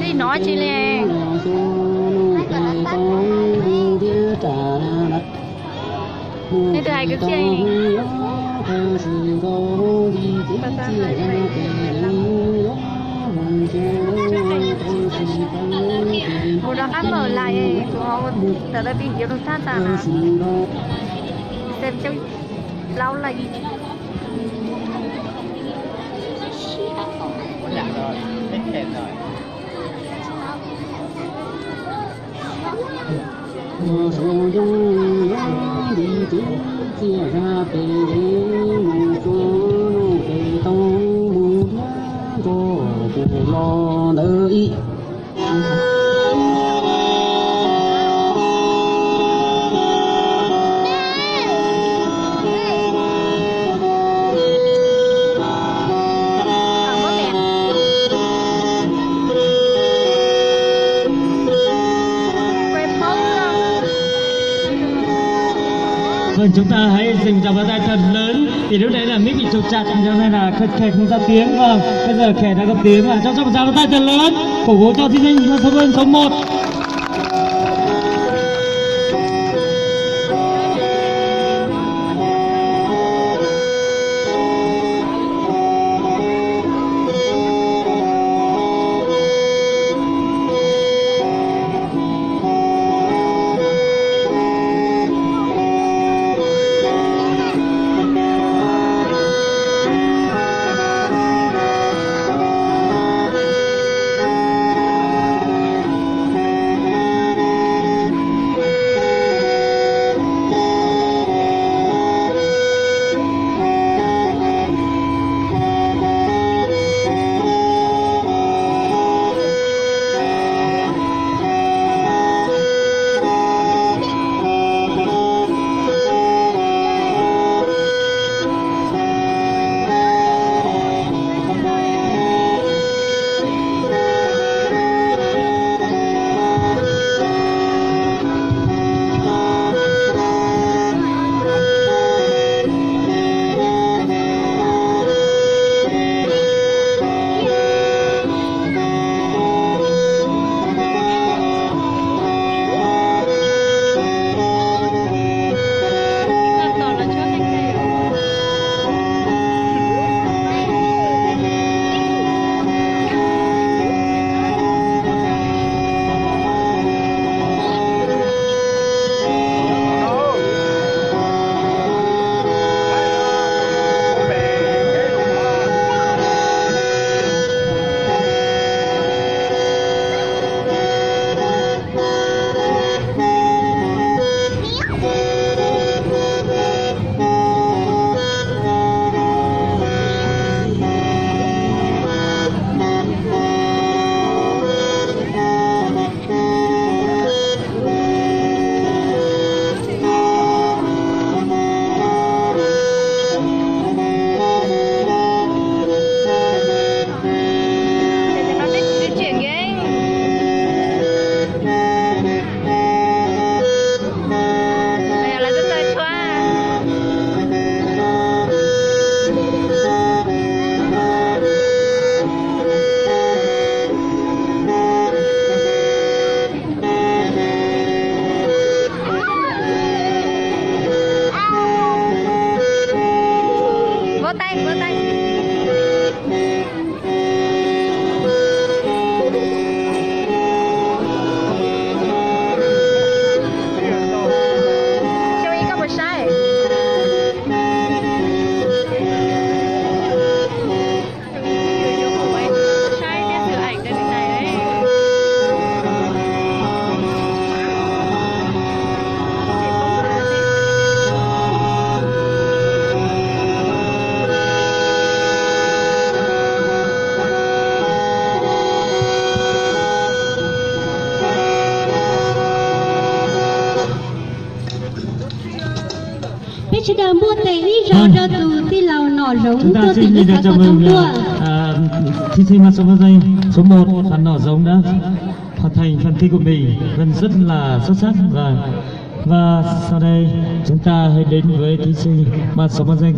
Đi nói chi nè. Đây từ hai cái kia này. Một đó khác mở lại chúng họ từ đây bị hiểu được sát tàn à. Xem cho lâu là gì. Dạ rồi, hết kèm rồi. Mùa xuân dung đi tiếng chia ra về mùa xuân về tông mùa gió của lo đợi. Chúng ta hãy dừng dòng tay thật lớn thì lúc đấy là mic bị trục chặt cho nên là khẽ không ra tiếng. Vâng, bây giờ khẽ đã có tiếng và cho dòng tay thật lớn cổ vũ cho thí sinh số 1. Chúng ta mua tệ đi rồi cho tù tí lào nọ giống chúng ta tôi xin tính được chào mừng thí sinh số 1 Phan Nỏ Giống đã hoàn thành phần thi của mình rất là xuất sắc và Và sau đây chúng ta hãy đến với thí sinh mang số báo danh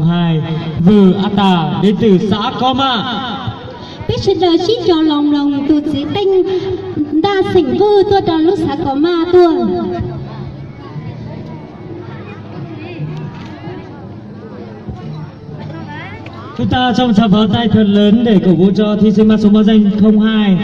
02 Vư A Tà đến từ xã Co Mạ. biết sự đời chỉ cho lòng lòng tu chỉ tinh đa sinh vư tôi đã lúc xã có ma tôi. Chúng ta trong tràng pháo tay thật lớn để cổ vũ cho thí sinh mang số báo danh 02